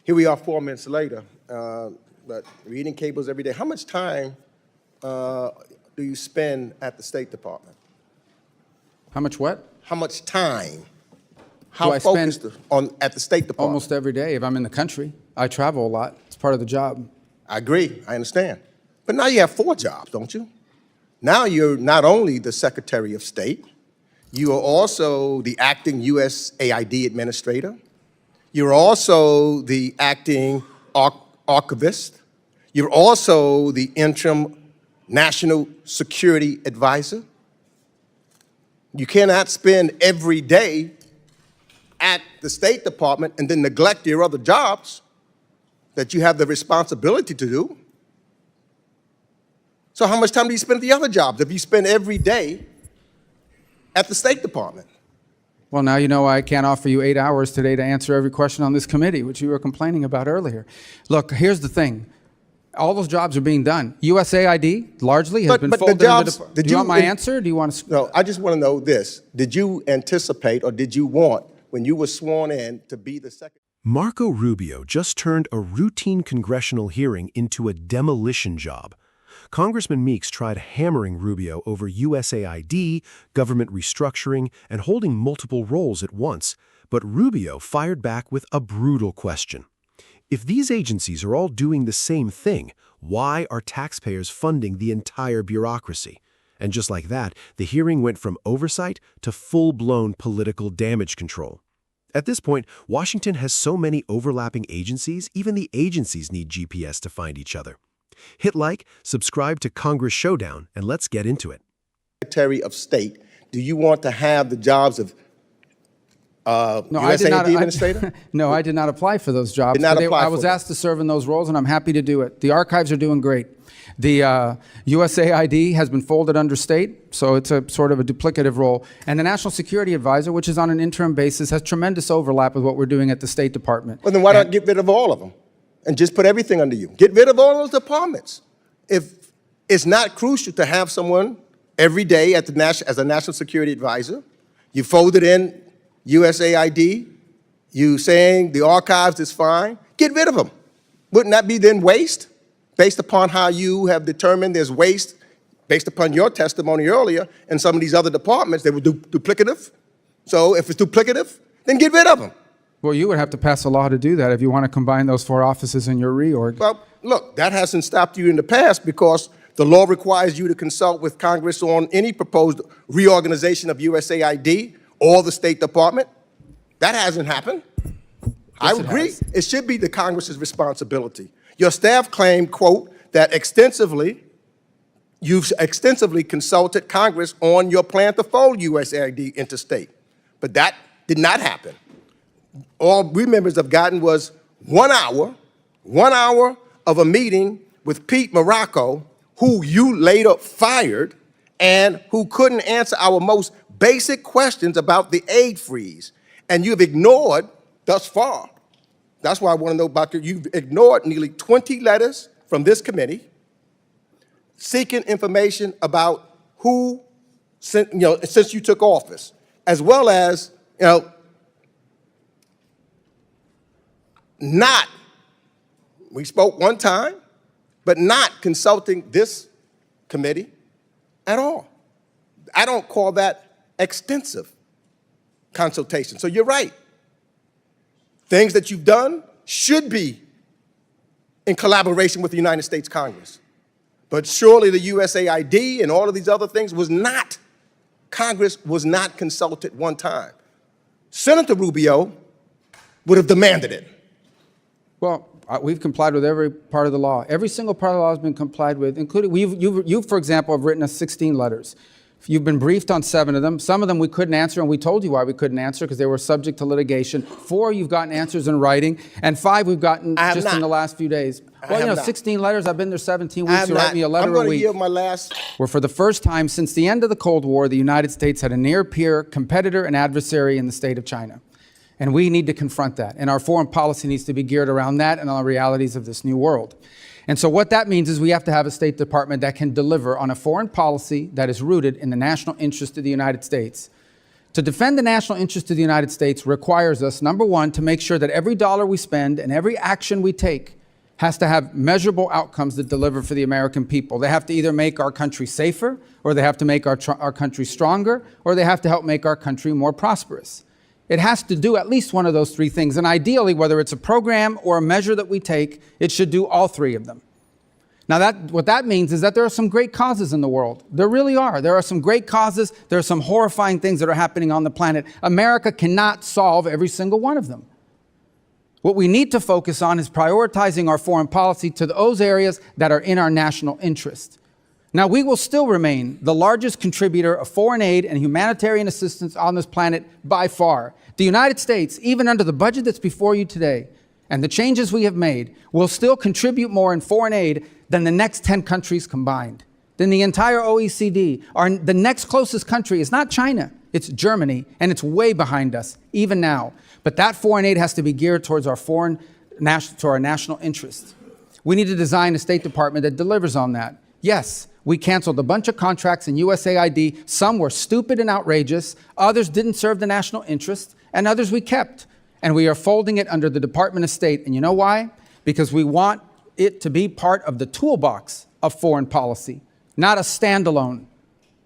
Here we are 4 minutes later, but reading cables every day. How much time do you spend at the State Department? How much what? How much time? Do I spend focused at the State Department? almost every day if I'm in the country. I travel a lot. It's part of the job. I agree. I understand. But now you have 4 jobs, don't you? Now you're not only the Secretary of State, you are also the acting USAID administrator. You're also the acting archivist. You're also the interim national security advisor. You cannot spend every day at the State Department and then neglect your other jobs that you have the responsibility to do. So how much time do you spend at the other jobs if you spend every day at the State Department? Well, now you know I can't offer you 8 hours today to answer every question on this committee, which you were complaining about earlier. Look, here's the thing. All those jobs are being done. USAID largely has been folded into the... Do you want my answer? Do you want to... No, I just want to know this. Did you anticipate or did you want, when you were sworn in, to be the secretary? Marco Rubio just turned a routine congressional hearing into a demolition job. Congressman Meeks tried hammering Rubio over USAID, government restructuring, and holding multiple roles at once, but Rubio fired back with a brutal question. If these agencies are all doing the same thing, why are taxpayers funding the entire bureaucracy? And just like that, the hearing went from oversight to full-blown political damage control. At this point, Washington has so many overlapping agencies, even the agencies need GPS to find each other. Hit like, subscribe to Congress Showdown, and let's get into it. Secretary of State, do you want to have the jobs of USAID administrator? No, I did not apply for those jobs. I was asked to serve in those roles, and I'm happy to do it. The archives are doing great. The USAID has been folded under state, so it's a sort of a duplicative role. And the National Security Advisor, which is on an interim basis, has tremendous overlap with what we're doing at the State Department. Well, then why not get rid of all of them and just put everything under you? Get rid of all those departments. If it's not crucial to have someone every day at the as a National Security Advisor, you folded in USAID, you saying the archives is fine, get rid of them. Wouldn't that be then waste? Based upon how you have determined there's waste, based upon your testimony earlier, and some of these other departments, they were duplicative. So if it's duplicative, then get rid of them. Well, you would have to pass a law to do that if you want to combine those 4 offices in your reorg. Well, look, that hasn't stopped you in the past because the law requires you to consult with Congress on any proposed reorganization of USAID or the State Department. That hasn't happened. I agree. It should be the Congress's responsibility. Your staff claimed, quote, that you've extensively consulted Congress on your plan to fold USAID into state. But that did not happen. All we members have gotten was 1 hour of a meeting with Pete Morocco, who you later fired and who couldn't answer our most basic questions about the aid freeze. And you've ignored thus far. That's why I want to know about you've ignored nearly 20 letters from this committee seeking information about who, since you took office, as well as, we spoke one time, but not consulting this committee at all. I don't call that extensive consultation. So you're right. Things that you've done should be in collaboration with the United States Congress. But surely the USAID and all of these other things was not, Congress was not consulted one time. Senator Rubio would have demanded it. Well, we've complied with every part of the law. Every single part of the law has been complied with, including, you, for example, have written us 16 letters. You've been briefed on 7 of them. Some of them we couldn't answer, and we told you why we couldn't answer, because they were subject to litigation. 4, you've gotten answers in writing, and 5 we've gotten just in the last few days. Well, 16 letters. I've been there 17 weeks. You write me a letter a week. I'm going to yield my last. Where for the first time since the end of the Cold War, the United States had a near-peer competitor and adversary in the state of China. And we need to confront that. And our foreign policy needs to be geared around that and on the realities of this new world. And so what that means is we have to have a State Department that can deliver on a foreign policy that is rooted in the national interest of the United States, To defend the national interest of the United States requires us, number one, to make sure that every dollar we spend and every action we take has to have measurable outcomes that deliver for the American people. They have to either make our country safer, or they have to make our country stronger, or they have to help make our country more prosperous. It has to do at least one of those three things. And ideally, whether it's a program or a measure that we take, it should do all three of them. Now, what that means is that there are some great causes in the world. There really are. There are some great causes. There are some horrifying things that are happening on the planet. America cannot solve every single one of them. What we need to focus on is prioritizing our foreign policy to those areas that are in our national interest. Now, we will still remain the largest contributor of foreign aid and humanitarian assistance on this planet by far. The United States, even under the budget that's before you today, and the changes we have made, will still contribute more in foreign aid than the next 10 countries combined, than the entire OECD. The next closest country is not China, it's Germany, and it's way behind us, even now. But that foreign aid has to be geared towards our national interests. We need to design a State Department that delivers on that. Yes, we canceled a bunch of contracts in USAID. Some were stupid and outrageous, others didn't serve the national interest, and others we kept. And we are folding it under the Department of State. And you know why? Because we want it to be part of the toolbox of foreign policy, not a standalone.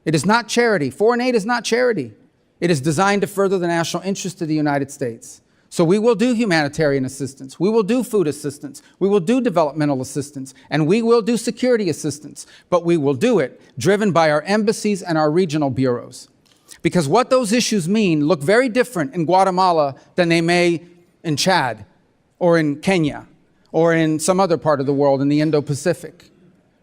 It is not charity. Foreign aid is not charity. It is designed to further the national interest of the United States. So we will do humanitarian assistance. We will do food assistance. We will do developmental assistance. And we will do security assistance. But we will do it driven by our embassies and our regional bureaus. Because what those issues mean look very different in Guatemala than they may in Chad or in Kenya or in some other part of the world in the Indo-Pacific.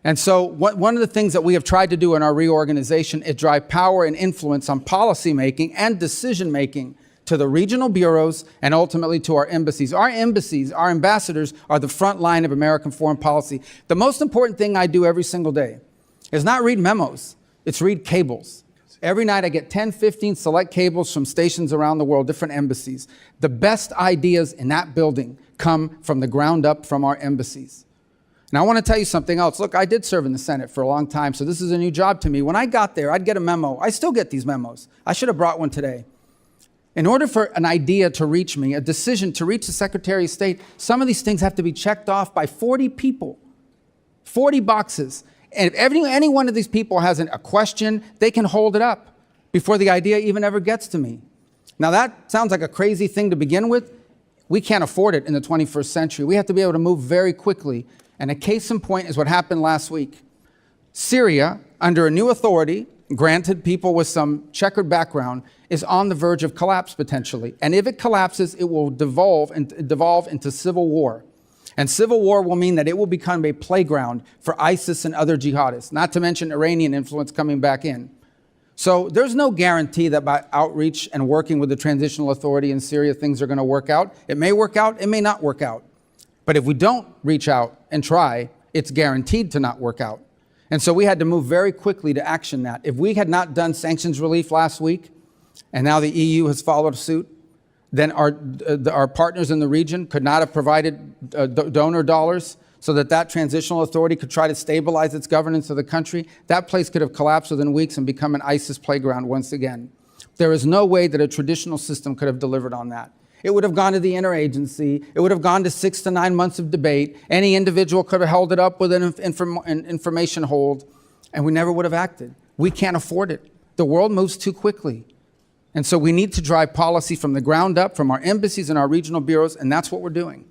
And so one of the things that we have tried to do in our reorganization is drive power and influence on policymaking and decision-making to the regional bureaus and ultimately to our embassies. Our embassies, our ambassadors, are the front line of American foreign policy. The most important thing I do every single day is not read memos, it's read cables. Every night I get 10, 15 select cables from stations around the world, different embassies. The best ideas in that building come from the ground up from our embassies. Now, I want to tell you something else. Look, I did serve in the Senate for a long time, so this is a new job to me. When I got there, I'd get a memo. I still get these memos. I should have brought one today. In order for an idea to reach me, a decision to reach the Secretary of State, some of these things have to be checked off by 40 people, 40 boxes. And if any one of these people has a question, they can hold it up before the idea even ever gets to me. Now, that sounds like a crazy thing to begin with. We can't afford it in the 21st century. We have to be able to move very quickly. And a case in point is what happened last week. Syria, under a new authority, granted people with some checkered background, is on the verge of collapse potentially. And if it collapses, it will devolve into civil war. And civil war will mean that it will become a playground for ISIS and other jihadists, not to mention Iranian influence coming back in. So there's no guarantee that by outreach and working with the transitional authority in Syria, things are going to work out. It may work out, it may not work out. But if we don't reach out and try, it's guaranteed to not work out. And so we had to move very quickly to action that. If we had not done sanctions relief last week, and now the EU has followed suit, then our partners in the region could not have provided donor dollars so that transitional authority could try to stabilize its governance of the country. That place could have collapsed within weeks and become an ISIS playground once again. There is no way that a traditional system could have delivered on that. It would have gone to the interagency. It would have gone to 6 to 9 months of debate. Any individual could have held it up with an information hold, and we never would have acted. We can't afford it. The world moves too quickly. And so we need to drive policy from the ground up, from our embassies and our regional bureaus, and that's what we're doing.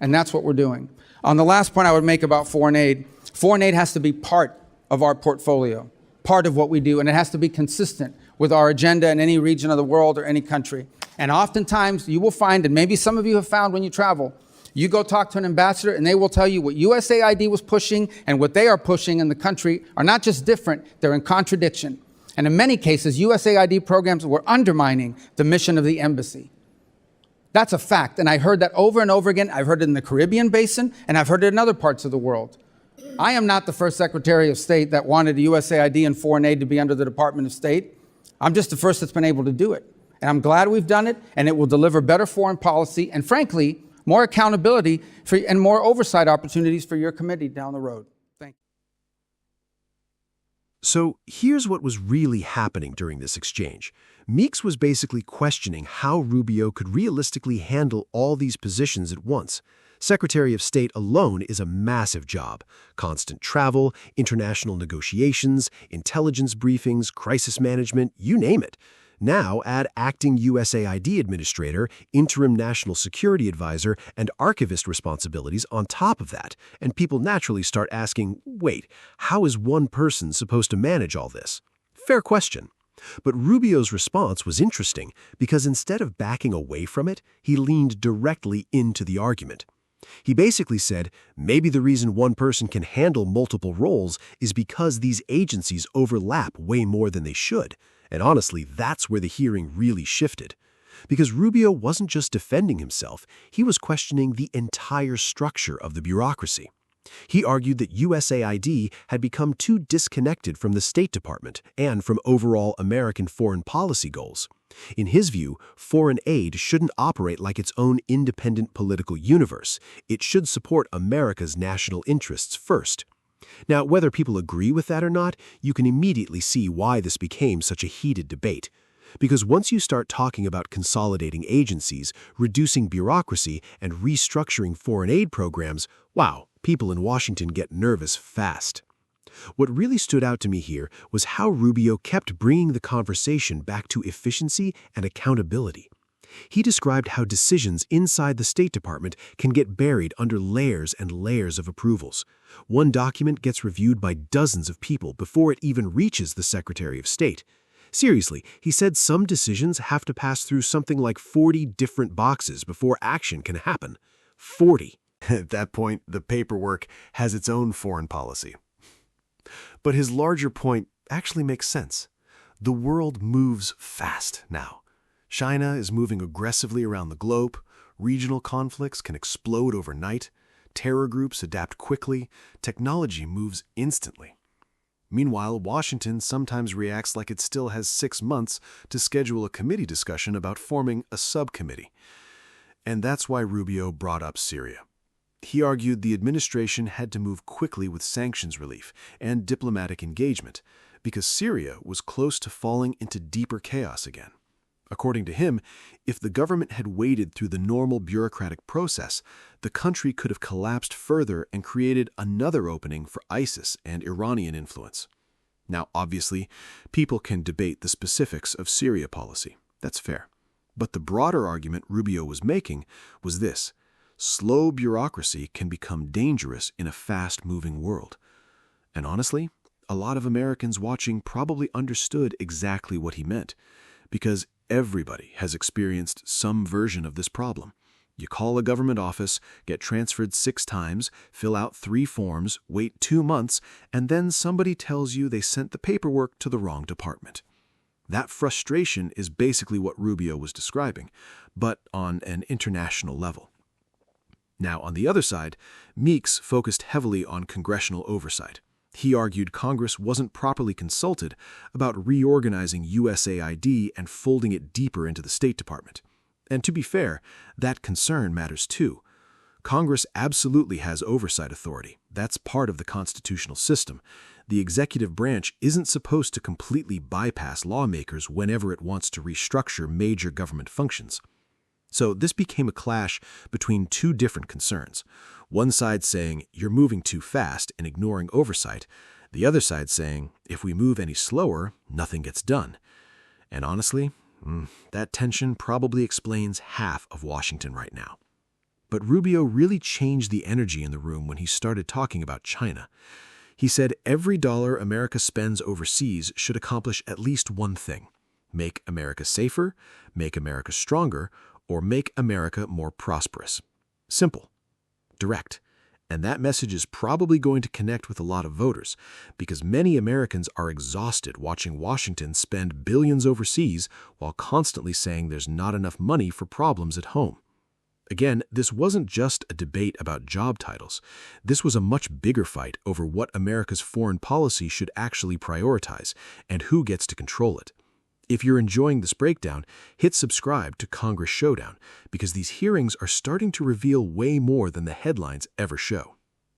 And that's what we're doing. On the last point I would make about foreign aid has to be part of our portfolio, part of what we do, and it has to be consistent with our agenda in any region of the world or any country. And oftentimes you will find, and maybe some of you have found when you travel, you go talk to an ambassador and they will tell you what USAID was pushing and what they are pushing in the country are not just different, they're in contradiction. And in many cases, USAID programs were undermining the mission of the embassy. That's a fact, and I heard that over and over again. I've heard it in the Caribbean basin, and I've heard it in other parts of the world. I am not the first Secretary of State that wanted USAID and foreign aid to be under the Department of State. I'm just the first that's been able to do it. And I'm glad we've done it, and it will deliver better foreign policy and, frankly, more accountability and more oversight opportunities for your committee down the road. Thank you. So here's what was really happening during this exchange. Meeks was basically questioning how Rubio could realistically handle all these positions at once. Secretary of State alone is a massive job. Constant travel, international negotiations, intelligence briefings, crisis management, you name it. Now add acting USAID administrator, interim national security advisor, and archivist responsibilities on top of that, and people naturally start asking, wait, how is one person supposed to manage all this? Fair question. But Rubio's response was interesting because instead of backing away from it, he leaned directly into the argument. He basically said, maybe the reason one person can handle multiple roles is because these agencies overlap way more than they should. And honestly, that's where the hearing really shifted. Because Rubio wasn't just defending himself, he was questioning the entire structure of the bureaucracy. He argued that USAID had become too disconnected from the State Department and from overall American foreign policy goals. In his view, foreign aid shouldn't operate like its own independent political universe. It should support America's national interests first. Now, whether people agree with that or not, you can immediately see why this became such a heated debate. Because once you start talking about consolidating agencies, reducing bureaucracy, and restructuring foreign aid programs, wow, people in Washington get nervous fast. What really stood out to me here was how Rubio kept bringing the conversation back to efficiency and accountability. He described how decisions inside the State Department can get buried under layers and layers of approvals. One document gets reviewed by dozens of people before it even reaches the Secretary of State. Seriously, he said some decisions have to pass through something like 40 different boxes before action can happen. 40. At that point, the paperwork has its own foreign policy. But his larger point actually makes sense. The world moves fast now. China is moving aggressively around the globe. Regional conflicts can explode overnight. Terror groups adapt quickly. Technology moves instantly. Meanwhile, Washington sometimes reacts like it still has 6 months to schedule a committee discussion about forming a subcommittee. And that's why Rubio brought up Syria. He argued the administration had to move quickly with sanctions relief and diplomatic engagement because Syria was close to falling into deeper chaos again. According to him, if the government had waited through the normal bureaucratic process, the country could have collapsed further and created another opening for ISIS and Iranian influence. Now, obviously, people can debate the specifics of Syria policy. That's fair. But the broader argument Rubio was making was this: slow bureaucracy can become dangerous in a fast-moving world. And honestly, a lot of Americans watching probably understood exactly what he meant, because everybody has experienced some version of this problem. You call a government office, get transferred 6 times, fill out 3 forms, wait 2 months, and then somebody tells you they sent the paperwork to the wrong department. That frustration is basically what Rubio was describing, but on an international level. Now, on the other side, Meeks focused heavily on congressional oversight. He argued Congress wasn't properly consulted about reorganizing USAID and folding it deeper into the State Department. And to be fair, that concern matters too. Congress absolutely has oversight authority. That's part of the constitutional system. The executive branch isn't supposed to completely bypass lawmakers whenever it wants to restructure major government functions. So this became a clash between 2 different concerns. One side saying, you're moving too fast and ignoring oversight. The other side saying, if we move any slower, nothing gets done. And honestly, that tension probably explains half of Washington right now. But Rubio really changed the energy in the room when he started talking about China. He said every dollar America spends overseas should accomplish at least one thing: make America safer, make America stronger, or make America more prosperous. Simple. Direct. And that message is probably going to connect with a lot of voters, because many Americans are exhausted watching Washington spend billions overseas while constantly saying there's not enough money for problems at home. Again, this wasn't just a debate about job titles. This was a much bigger fight over what America's foreign policy should actually prioritize and who gets to control it. If you're enjoying this breakdown, hit subscribe to Congress Showdown, because these hearings are starting to reveal way more than the headlines ever show.